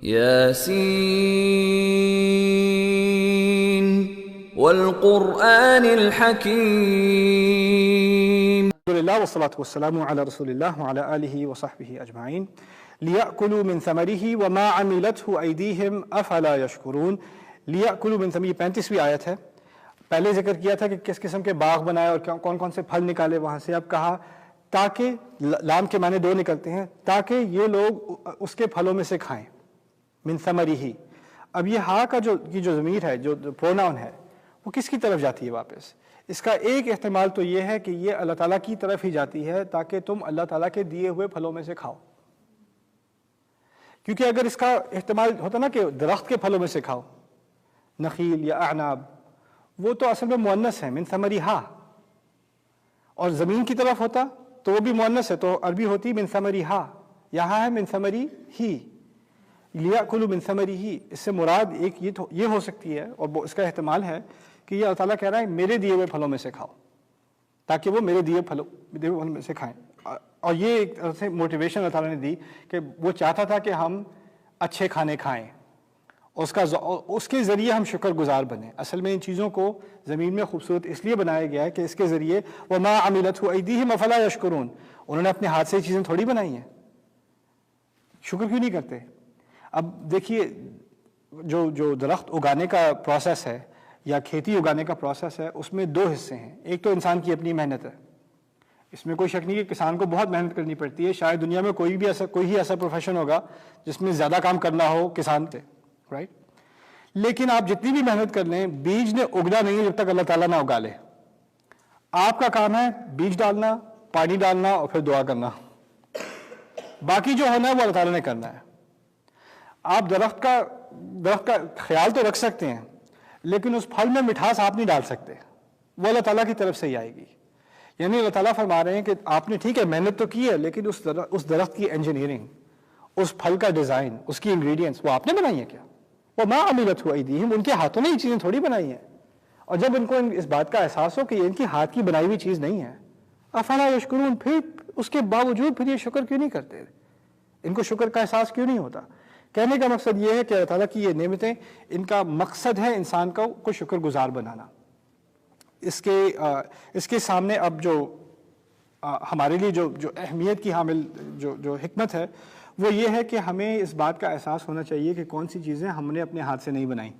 ياسين والقرآن الحكيم. الحمد لله والصلاة والسلام على رسول الله وعلى آله وصحبه أجمعين. ليأكلوا من ثمره وما عملته أيديهم أفلا يشكرون. ليأكلوا من ثمره 35ویں آیت ہے. پہلے ذکر کیا تھا کہ کس قسم کے باغ بنائے اور کون کون سے پھل نکالے وہاں سے. اب کہا تاکہ لام کے معنی دو نکلتے ہیں، تاکہ یہ لوگ اس کے پھلوں میں سے کھائیں. من ثمرہ. اب یہ ہا کا جو ضمیر ہے، جو پروناؤن ہے، وہ کس کی طرف جاتی ہے واپس؟ اس کا ایک احتمال تو یہ ہے کہ یہ اللہ تعالیٰ کی طرف ہی جاتی ہے تاکہ تم اللہ تعالیٰ کے دیے ہوئے پھلوں میں سے کھاؤ. کیونکہ اگر اس کا احتمال ہوتا نا کہ درخت کے پھلوں میں سے کھاؤ، نخیل یا اعناب، وہ تو اصل میں مؤنث ہے، من ثمرہا. اور زمین کی طرف ہوتا تو وہ بھی مؤنث ہے، تو عربی ہوتی من ثمرہا. یہاں ہے من ثمرہ ہی. لیاکلوا من ثمرہ. اس سے مراد ایک یہ ہو سکتی ہے، اور اس کا احتمال ہے کہ یہ اللہ تعالیٰ کہہ رہا ہے میرے دیے ہوئے پھلوں میں سے کھاؤ، تاکہ وہ میرے دیے پھلوں میں سے کھائیں. اور یہ ایک طرح سے موٹیویشن اللہ تعالیٰ نے دی کہ وہ چاہتا تھا کہ ہم اچھے کھانے کھائیں، اس کے ذریعے ہم شکر گزار بنیں. اصل میں ان چیزوں کو زمین میں خوبصورت اس لیے بنایا گیا ہے کہ اس کے ذریعے وَمَا عَمِلَتْهُ أَيْدِيهِمْ أَفَلَا يَشْكُرُونَ. انہوں نے اپنے ہاتھ سے یہ چیزیں تھوڑی بنائی ہیں، شکر کیوں نہیں کرتے؟ اب دیکھیے، جو درخت اگانے کا پروسیس ہے یا کھیتی اگانے کا پروسیس ہے، اس میں دو حصے ہیں. ایک تو انسان کی اپنی محنت ہے، اس میں کوئی شک نہیں کہ کسان کو بہت محنت کرنی پڑتی ہے. شاید دنیا میں کوئی ہی ایسا پروفیشن ہوگا جس میں زیادہ کام کرنا ہو کسان سے، رائٹ؟ لیکن آپ جتنی بھی محنت کر لیں، بیج نے اگنا نہیں جب تک اللہ تعالیٰ نہ اگا لے. آپ کا کام ہے بیج ڈالنا، پانی ڈالنا اور پھر دعا کرنا. باقی جو ہونا ہے وہ اللہ تعالیٰ نے کرنا ہے. آپ درخت کا خیال تو رکھ سکتے ہیں، لیکن اس پھل میں مٹھاس آپ نہیں ڈال سکتے، وہ اللہ تعالیٰ کی طرف سے ہی آئے گی. یعنی اللہ تعالیٰ فرما رہے ہیں کہ آپ نے ٹھیک ہے محنت تو کی ہے، لیکن اس درخت کی انجینئرنگ، اس پھل کا ڈیزائن، اس کی انگریڈینٹس وہ آپ نے بنائی ہیں کیا؟ وَمَا عَمِلَتْهُ أَيْدِيهِمْ. ان کے ہاتھوں نے یہ چیزیں تھوڑی بنائی ہیں. اور جب ان کو اس بات کا احساس ہو کہ یہ ان کی ہاتھ کی بنائی ہوئی چیز نہیں ہے، أَفَلَا يَشْكُرُونَ. پھر اس کے باوجود پھر یہ شکر کیوں نہیں کرتے؟ ان کو شکر کا احساس کیوں نہیں ہوتا؟ کہنے کا مقصد یہ ہے کہ اللہ تعالیٰ کی یہ نعمتیں، ان کا مقصد ہے انسان کو شکر گزار بنانا. اس کے سامنے اب جو ہمارے لیے جو اہمیت کی حامل جو حکمت ہے، وہ یہ ہے کہ ہمیں اس بات کا احساس ہونا چاہیے کہ کون سی چیزیں ہم نے اپنے ہاتھ سے نہیں بنائیں،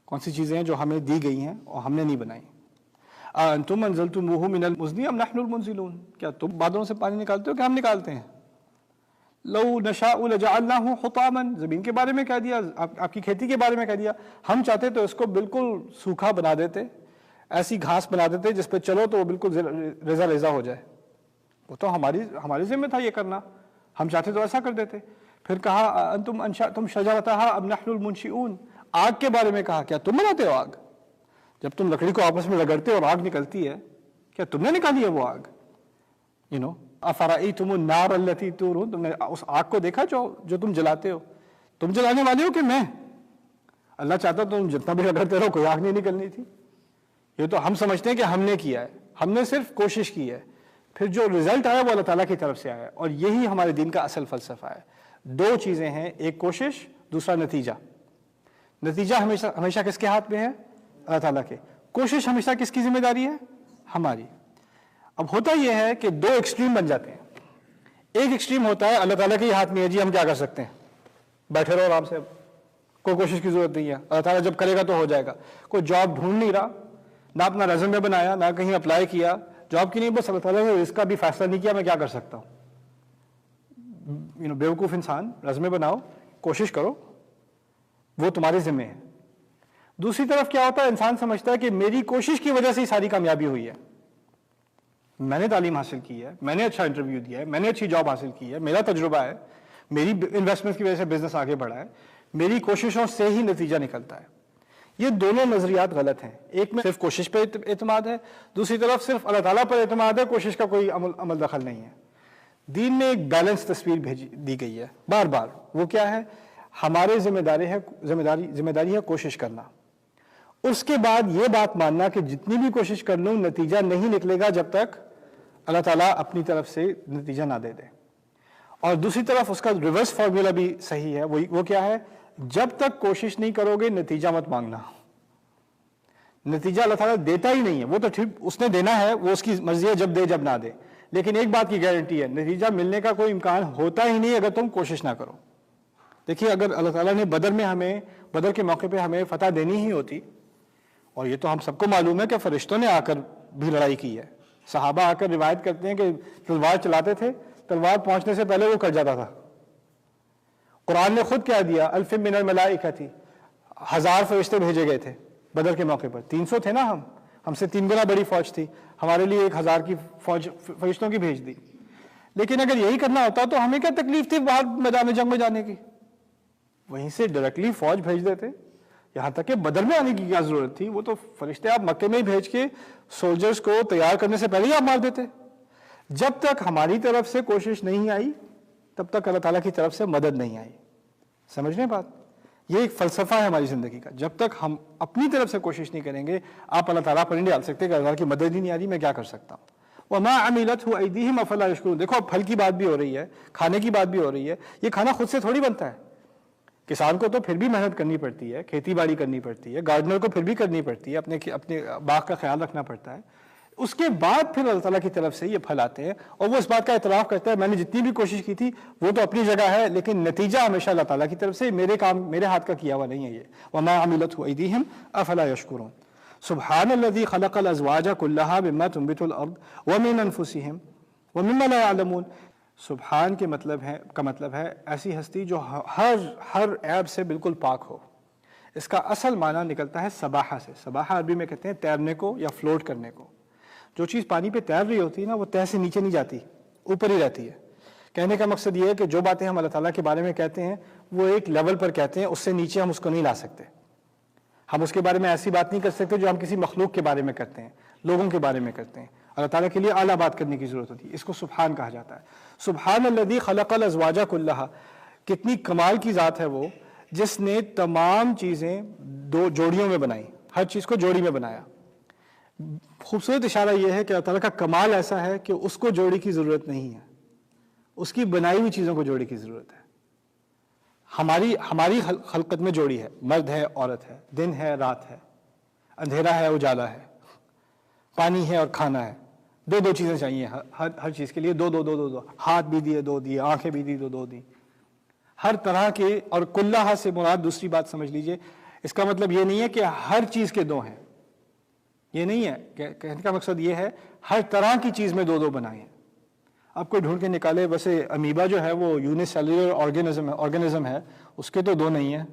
کون سی چیزیں جو ہمیں دی گئی ہیں اور ہم نے نہیں بنائیں. أَأَنْتُمْ أَنزَلْتُمُوهُ مِنَ الْمُزْنِ أَمْ نَحْنُ الْمُنزِلُونَ. کیا تم بادلوں سے پانی نکالتے ہو کہ ہم نکالتے ہیں؟ لَوْ نَشَاءُ لَجَعَلْنَاهُ حُطَامًا. زمین کے بارے میں کہہ دیا، آپ کی کھیتی کے بارے میں کہہ دیا. ہم چاہتے تو اس کو بالکل سوکھا بنا دیتے، ایسی گھاس بنا دیتے جس پہ چلو تو وہ بالکل ریزہ ریزہ ہو جائے. وہ تو ہماری ذمہ تھا یہ کرنا، ہم چاہتے تو ایسا کر دیتے. پھر کہا انتم انشأتم شجرتها ام نحن المنشئون. آگ کے بارے میں کہا کیا تم بناتے ہو آگ؟ جب تم لکڑی کو آپس میں رگڑتے ہو اور آگ نکلتی ہے، کیا تم نے نکالی ہے وہ آگ؟ افرأیتم النار التی تورون. تم نے اس آگ کو دیکھا جو تم جلاتے ہو؟ تم جلانے والے ہو کہ میں؟ اللہ چاہتا تم جتنا بھی رگڑتے رہو، کوئی آگ نہیں نکلنی تھی. یہ تو ہم سمجھتے ہیں کہ ہم نے کیا ہے، ہم نے صرف کوشش کی ہے، پھر جو رزلٹ آیا وہ اللہ تعالیٰ کی طرف سے آیا. اور یہی ہمارے دین کا اصل فلسفہ ہے. دو چیزیں ہیں، ایک کوشش، دوسرا نتیجہ. نتیجہ ہمیشہ کس کے ہاتھ میں ہے؟ اللہ تعالیٰ کے. کوشش ہمیشہ کس کی ذمہ داری ہے؟ ہماری. اب ہوتا یہ ہے کہ دو ایکسٹریم بن جاتے ہیں. ایک ایکسٹریم ہوتا ہے اللہ تعالیٰ کے ہی ہاتھ میں ہے، جی ہم کیا کر سکتے ہیں، بیٹھے رہو آرام سے، کوئی کوشش کی ضرورت نہیں ہے، اللہ تعالیٰ جب کرے گا تو ہو جائے گا. کوئی جاب ڈھونڈ نہیں رہا، نہ اپنا ریزیومے بنایا، نہ کہیں اپلائی کیا، جاب کی نہیں، بس اللہ تعالیٰ نے اس کا بھی فیصلہ نہیں کیا، میں کیا کر سکتا ہوں. بیوقوف انسان، ریزیومے بناؤ، کوشش کرو، وہ تمہارے ذمہ ہے. دوسری طرف کیا ہوتا ہے، انسان سمجھتا ہے کہ میری کوشش کی وجہ سے ہی ساری کامیابی ہوئی ہے، میں نے تعلیم حاصل کی ہے، میں نے اچھا انٹرویو دیا ہے، میں نے اچھی جاب حاصل کی ہے، میرا تجربہ ہے، میری انویسٹمنٹ کی وجہ سے بزنس آگے بڑھا ہے، میری کوششوں سے ہی نتیجہ نکلتا ہے. یہ دونوں نظریات غلط ہیں. ایک میں صرف کوشش پہ اعتماد ہے، دوسری طرف صرف اللہ تعالیٰ پر اعتماد ہے، کوشش کا کوئی عمل دخل نہیں ہے. دین میں ایک بیلنس تصویر دی گئی ہے بار بار. وہ کیا ہے؟ ہمارے ذمہ داری ہے کوشش کرنا. اس کے بعد یہ بات ماننا کہ جتنی بھی کوشش کر لوں نتیجہ نہیں نکلے گا جب تک اللہ تعالیٰ اپنی طرف سے نتیجہ نہ دے دے. اور دوسری طرف اس کا ریورس فارمولا بھی صحیح ہے. وہ کیا ہے؟ جب تک کوشش نہیں کرو گے نتیجہ مت مانگنا. نتیجہ اللہ تعالیٰ دیتا ہی نہیں ہے. وہ تو ٹھیک اس نے دینا ہے, وہ اس کی مرضی ہے, جب دے جب نہ دے, لیکن ایک بات کی گارنٹی ہے, نتیجہ ملنے کا کوئی امکان ہوتا ہی نہیں اگر تم کوشش نہ کرو. دیکھیے اگر اللہ تعالیٰ نے بدر کے موقع پہ ہمیں فتح دینی ہی ہوتی, اور یہ تو ہم سب کو معلوم ہے کہ فرشتوں نے آ کر بھی لڑائی کی ہے. صحابہ آ کر روایت کرتے ہیں کہ تلوار چلاتے تھے, تلوار پہنچنے سے پہلے وہ کٹ جاتا تھا. قرآن نے خود کہہ دیا الف من الملائکہ تھی, 1000 فرشتے بھیجے گئے تھے بدر کے موقع پر. 300 تھے نا, ہم سے 3 گنا بڑی فوج تھی, ہمارے لیے 1000 کی فوج فرشتوں کی بھیج دی. لیکن اگر یہی کرنا ہوتا تو ہمیں کیا تکلیف تھی باہر میدان جنگ میں جانے کی؟ وہیں سے ڈائریکٹلی فوج بھیج دیتے. یہاں تک کہ بدر میں آنے کی کیا ضرورت تھی؟ وہ تو فرشتے آپ مکے میں ہی بھیج کے سولجرز کو تیار کرنے سے پہلے ہی آپ مار دیتے. جب تک ہماری طرف سے کوشش نہیں آئی تب تک اللہ تعالیٰ کی طرف سے مدد نہیں آئی. سمجھ رہے ہیں بات؟ یہ ایک فلسفہ ہے ہماری زندگی کا. جب تک ہم اپنی طرف سے کوشش نہیں کریں گے آپ اللہ تعالیٰ پر نہیں ڈال سکتے کہ اللہ کی مدد ہی نہیں آ رہی, میں کیا کر سکتا ہوں. وَمَا عَمِلَتْهُ أَيْدِيهِمْ أَفَلَا يَشْكُرُونَ. دیکھو پھل کی بات بھی ہو رہی ہے, کھانے کی بات بھی ہو رہی ہے. یہ کھانا خود سے تھوڑی بنتا ہے. کسان کو تو پھر بھی محنت کرنی پڑتی ہے, کھیتی باڑی کرنی پڑتی ہے, گارڈنر کو پھر بھی کرنی پڑتی ہے, اپنے باغ کا خیال رکھنا پڑتا ہے. اس کے بعد پھر اللہ تعالیٰ کی طرف سے یہ پھل آتے ہیں, اور وہ اس بات کا اعتراف کرتا ہے میں نے جتنی بھی کوشش کی تھی وہ تو اپنی جگہ ہے, لیکن نتیجہ ہمیشہ اللہ تعالیٰ کی طرف سے, میرے ہاتھ کا کیا ہوا نہیں ہے یہ. وَمَا عَمِلَتْهُ أَيْدِيهِمْ أَفَلَا يَشْكُرُونَ. سبحان الذي خلق الازواج كلها مما تنبت الارض ومن انفسهم ومما لا يعلمون. سبحان کا مطلب ہے ایسی ہستی جو ہر عیب سے بالکل پاک ہو. اس کا اصل معنی نکلتا ہے سباحہ سے. سباحہ عربی میں کہتے ہیں تیرنے کو یا فلوٹ کرنے کو. جو چیز پانی پہ تیر رہی ہوتی ہے نا وہ تہ سے نیچے نہیں جاتی, اوپر ہی رہتی ہے. کہنے کا مقصد یہ ہے کہ جو باتیں ہم اللہ تعالیٰ کے بارے میں کہتے ہیں وہ ایک لیول پر کہتے ہیں, اس سے نیچے ہم اس کو نہیں لا سکتے. ہم اس کے بارے میں ایسی بات نہیں کر سکتے جو ہم کسی مخلوق کے بارے میں کرتے ہیں, لوگوں کے بارے میں کرتے ہیں. اللہ تعالیٰ کے لیے اعلیٰ بات کرنے کی ضرورت ہوتی ہے. اس کو سبحان کہا جاتا ہے. سبحان الذی خلق الازواج کلھا. کتنی کمال کی ذات ہے وہ جس نے تمام چیزیں 2 جوڑیوں میں بنائی, ہر چیز کو جوڑی میں بنایا. خوبصورت اشارہ یہ ہے کہ اللہ تعالیٰ کا کمال ایسا ہے کہ اس کو جوڑی کی ضرورت نہیں ہے, اس کی بنائی ہوئی چیزوں کو جوڑی کی ضرورت ہے. ہماری خلقت میں جوڑی ہے, مرد ہے عورت ہے, دن ہے رات ہے, اندھیرا ہے اجالا ہے, پانی ہے اور کھانا ہے. 2 چیزیں چاہیے ہر چیز کے لیے, 2. ہاتھ بھی دیے 2 دیے, آنکھیں بھی دی 2 دی. ہر طرح کے, اور کلھا سے مراد دوسری بات سمجھ لیجئے, اس کا مطلب یہ نہیں ہے کہ ہر چیز کے 2 ہیں, یہ نہیں ہے. کہنے کا مقصد یہ ہے ہر طرح کی چیز میں 2 بنائے ہیں. آپ کو ڈھونڈ کے نکالے, ویسے امیبا جو ہے وہ یونیسیلولر آرگینزم ہے, اس کے تو 2 نہیں ہیں,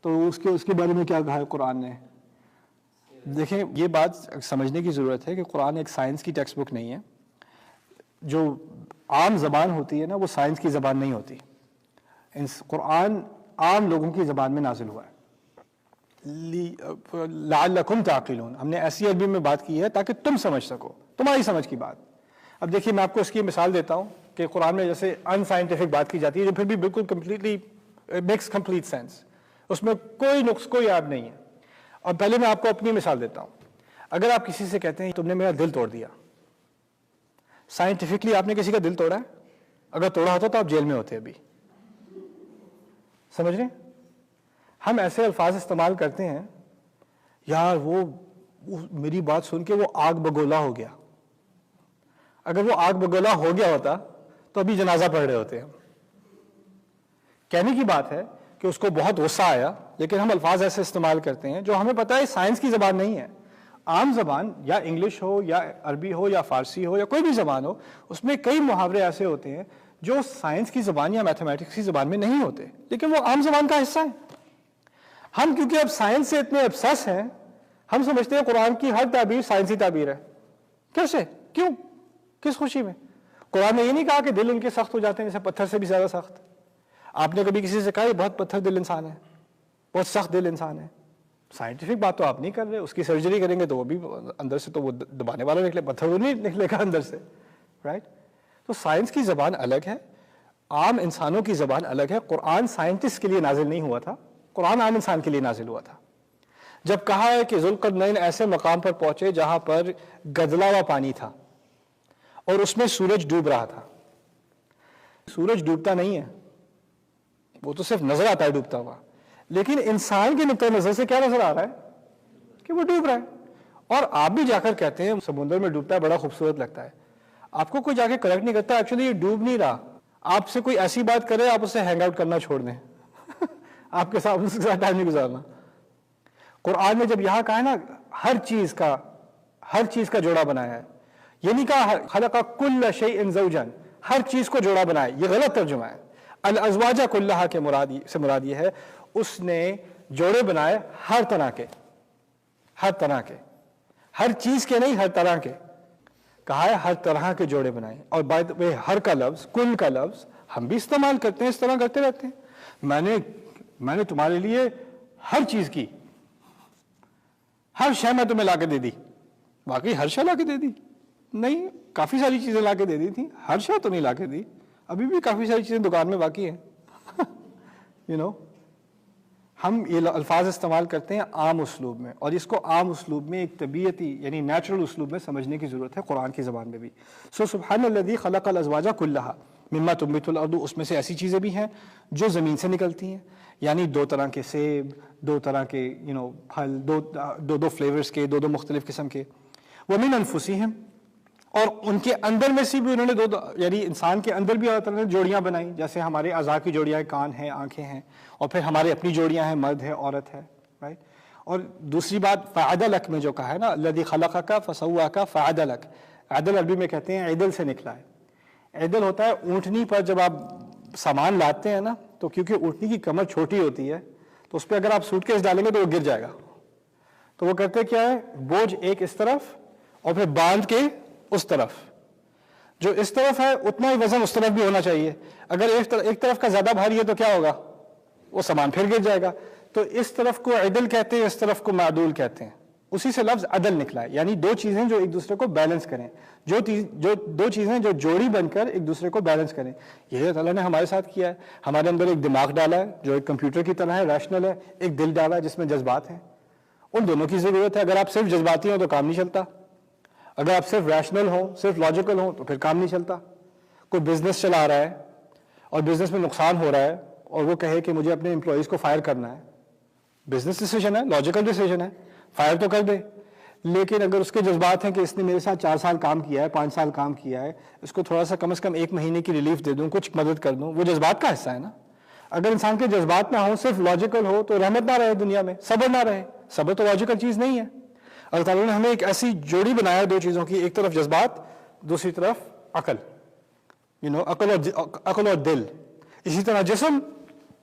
تو اس کے بارے میں کیا کہا ہے قرآن نے؟ دیکھیں یہ بات سمجھنے کی ضرورت ہے کہ قرآن ایک سائنس کی ٹیکسٹ بک نہیں ہے. جو عام زبان ہوتی ہے نا وہ سائنس کی زبان نہیں ہوتی. قرآن عام لوگوں کی زبان میں نازل ہوا ہے. لعلکم تعقلون, ہم نے ایسی عربی میں بات کی ہے تاکہ تم سمجھ سکو, تمہاری سمجھ کی بات. اب دیکھیے میں آپ کو اس کی مثال دیتا ہوں کہ قرآن میں جیسے ان سائنٹیفک بات کی جاتی ہے جو پھر بھی بالکل کمپلیٹلی میکس کمپلیٹ سینس, اس میں کوئی نقص کوئی عیب نہیں ہے. اور پہلے میں آپ کو اپنی مثال دیتا ہوں. اگر آپ کسی سے کہتے ہیں تم نے میرا دل توڑ دیا, سائنٹیفکلی آپ نے کسی کا دل توڑا ہے؟ اگر توڑا ہوتا تو آپ جیل میں ہوتے ابھی. سمجھ رہے ہیں؟ ہم ایسے الفاظ استعمال کرتے ہیں, یار وہ میری بات سن کے وہ آگ بگولا ہو گیا. اگر وہ آگ بگولا ہو گیا ہوتا تو ابھی جنازہ پڑھ رہے ہوتے ہیں. کہنے کی بات ہے کہ اس کو بہت غصہ آیا, لیکن ہم الفاظ ایسے استعمال کرتے ہیں جو ہمیں پتہ ہے سائنس کی زبان نہیں ہے. عام زبان یا انگلش ہو یا عربی ہو یا فارسی ہو یا کوئی بھی زبان ہو, اس میں کئی محاورے ایسے ہوتے ہیں جو سائنس کی زبان یا میتھمیٹکس کی زبان میں نہیں ہوتے, لیکن وہ عام زبان کا حصہ ہے. ہم کیونکہ اب سائنس سے اتنے ابسس ہیں, ہم سمجھتے ہیں قرآن کی ہر تعبیر سائنسی تعبیر ہے. کیسے؟ کیوں؟ کس خوشی میں؟ قرآن نے یہ نہیں کہا کہ دل ان کے سخت ہو جاتے ہیں جیسے پتھر سے بھی زیادہ سخت. آپ نے کبھی کسی سے کہا یہ بہت پتھر دل انسان ہے, بہت سخت دل انسان ہے؟ سائنٹیفک بات تو آپ نہیں کر رہے. اس کی سرجری کریں گے تو وہ بھی اندر سے تو وہ دبانے والا نکلے, پتھر وہ نہیں نکلے گا اندر سے, رائٹ؟ تو سائنس کی زبان الگ ہے, عام انسانوں کی زبان الگ ہے. قرآن سائنٹسٹ کے لیے نازل نہیں ہوا تھا, قرآن عام انسان کے لیے نازل ہوا تھا. جب کہا ہے کہ ذوالقرنین ایسے مقام پر پہنچے جہاں پر گدلا ہوا پانی تھا اور اس میں سورج ڈوب رہا تھا, سورج ڈوبتا نہیں ہے، وہ تو صرف نظر آتا ہے ڈوبتا ہوا، لیکن انسان کے نقطۂ نظر سے کیا نظر آ رہا ہے کہ وہ ڈوب رہا ہے. اور آپ بھی جا کر کہتے ہیں سمندر میں ڈوبتا ہے بڑا خوبصورت لگتا ہے، آپ کو کوئی جا کے کریکٹ نہیں کرتا ایکچولی یہ ڈوب نہیں رہا. آپ سے کوئی ایسی بات کرے آپ اسے ہینگ آؤٹ کرنا چھوڑ دیں آپ کے ساتھ اس کے ساتھ ٹائم نہیں گزارنا. قرآن میں جب یہاں کہا ہے نا ہر چیز کا جوڑا بنایا ہے، یہ نہیں کہا خلق کل شیء زوجا، ہر چیز کو جوڑا بنایا، یہ غلط ترجمہ ہے. الازواج کلھا کے مراد یہ ہے اس نے جوڑے بنائے ہر طرح کے، ہر چیز کے نہیں، ہر طرح کے. کہا ہے ہر طرح کے جوڑے بنائے. اور بائی دی وے ہر کا لفظ، کل کا لفظ ہم بھی استعمال کرتے ہیں، اس طرح کرتے رہتے ہیں. میں نے تمہارے لیے ہر چیز کی، ہر شے میں تمہیں لا کے دے دی. واقعی ہر شے لا کے دے دی؟ نہیں، کافی ساری چیزیں لا کے دے دی تھی، ہر شے تو نہیں لا کے دی. ابھی بھی کافی ساری چیزیں دکان میں باقی ہیں ہم یہ الفاظ استعمال کرتے ہیں عام اسلوب میں، اور اس کو عام اسلوب میں ایک طبیعتی یعنی نیچرل اسلوب میں سمجھنے کی ضرورت ہے قرآن کی زبان میں بھی. سبحان الذی خلق الازواج کلھا مما تنبت الارض، اس میں سے ایسی چیزیں بھی ہیں جو زمین سے نکلتی ہیں، یعنی دو طرح کے سیب، دو طرح کے پھل، دو فلیورز کے، دو مختلف قسم کے. ومن انفسہم، اور ان کے اندر میں سے بھی انہوں نے یعنی انسان کے اندر بھی اللہ تعالیٰ نے جوڑیاں بنائیں، جیسے ہمارے اعضاء کی جوڑیاں ہیں، کان ہیں، آنکھیں ہیں، اور پھر ہمارے اپنی جوڑیاں ہیں، مرد ہے، عورت ہے، رائٹ. اور دوسری بات فعدل لک میں جو کہا ہے نا الذی خلقک فسواک فعدل لک، عدل عربی میں کہتے ہیں عدل سے نکلا ہے. عدل ہوتا ہے اونٹنی پر جب آپ سامان لاتے ہیں نا تو کیونکہ اونٹنی کی کمر چھوٹی ہوتی ہے تو اس پہ اگر آپ سوٹ کیس ڈالیں گے تو وہ گر جائے گا. تو وہ کرتے کیا ہے، بوجھ ایک اس طرف اور پھر باندھ کے اس طرف، جو اس طرف ہے اتنا ہی وزن اس طرف بھی ہونا چاہیے. اگر ایک طرف کا زیادہ بھاری ہے تو کیا ہوگا، وہ سامان پھر گر جائے گا. تو اس طرف کو عدل کہتے ہیں، اس طرف کو معدول کہتے ہیں. اسی سے لفظ عدل نکلا ہے، یعنی دو چیزیں جو ایک دوسرے کو بیلنس کریں، جو دو چیزیں جو جوڑی بن کر ایک دوسرے کو بیلنس کریں. یہ اللہ تعالیٰ نے ہمارے ساتھ کیا ہے. ہمارے اندر ایک دماغ ڈالا ہے جو ایک کمپیوٹر کی طرح ہے، ریشنل ہے، ایک دل ڈالا ہے جس میں جذبات ہیں. ان دونوں کی ضرورت ہے. اگر آپ صرف جذباتی ہوں تو کام نہیں چلتا، اگر آپ صرف ریشنل ہوں، صرف لاجیکل ہوں تو پھر کام نہیں چلتا. کوئی بزنس چلا رہا ہے اور بزنس میں نقصان ہو رہا ہے اور وہ کہے کہ مجھے اپنے امپلائیز کو فائر کرنا ہے، بزنس ڈیسیجن ہے، لاجیکل ڈیسیجن ہے، فائر تو کر دے. لیکن اگر اس کے جذبات ہیں کہ اس نے میرے ساتھ 4 سال کام کیا ہے، 5 سال کام کیا ہے، اس کو تھوڑا سا کم از کم 1 مہینے کی ریلیف دے دوں، کچھ مدد کر دوں، وہ جذبات کا حصہ ہے نا. اگر انسان کے جذبات نہ ہوں، صرف لاجیکل ہو، تو رحمت نہ رہے دنیا میں، صبر نہ رہے. صبر تو لاجیکل چیز نہیں ہے. اللہ تعالیٰ نے ہمیں ایک ایسی جوڑی بنایا دو چیزوں کی، ایک طرف جذبات، دوسری طرف عقل، عقل اور دل. اسی طرح جسم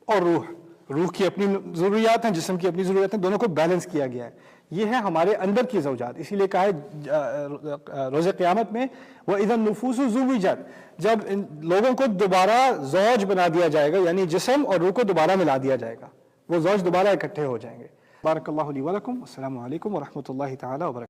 اور روح کی اپنی ضروریات ہیں، جسم کی اپنی ضروریات ہیں، دونوں کو بیلنس کیا گیا ہے. یہ ہے ہمارے اندر کی زوجات. اسی لیے کہا ہے روز قیامت میں وَإِذَا النُّفُوسُ زُوِّجَتْ، جب ان لوگوں کو دوبارہ زوج بنا دیا جائے گا، یعنی جسم اور روح کو دوبارہ ملا دیا جائے گا، وہ زوج دوبارہ اکٹھے ہو جائیں گے. بارک اللہ لی ولکم، السلام علیکم ورحمۃ اللہ تعالی وبرکاتہ.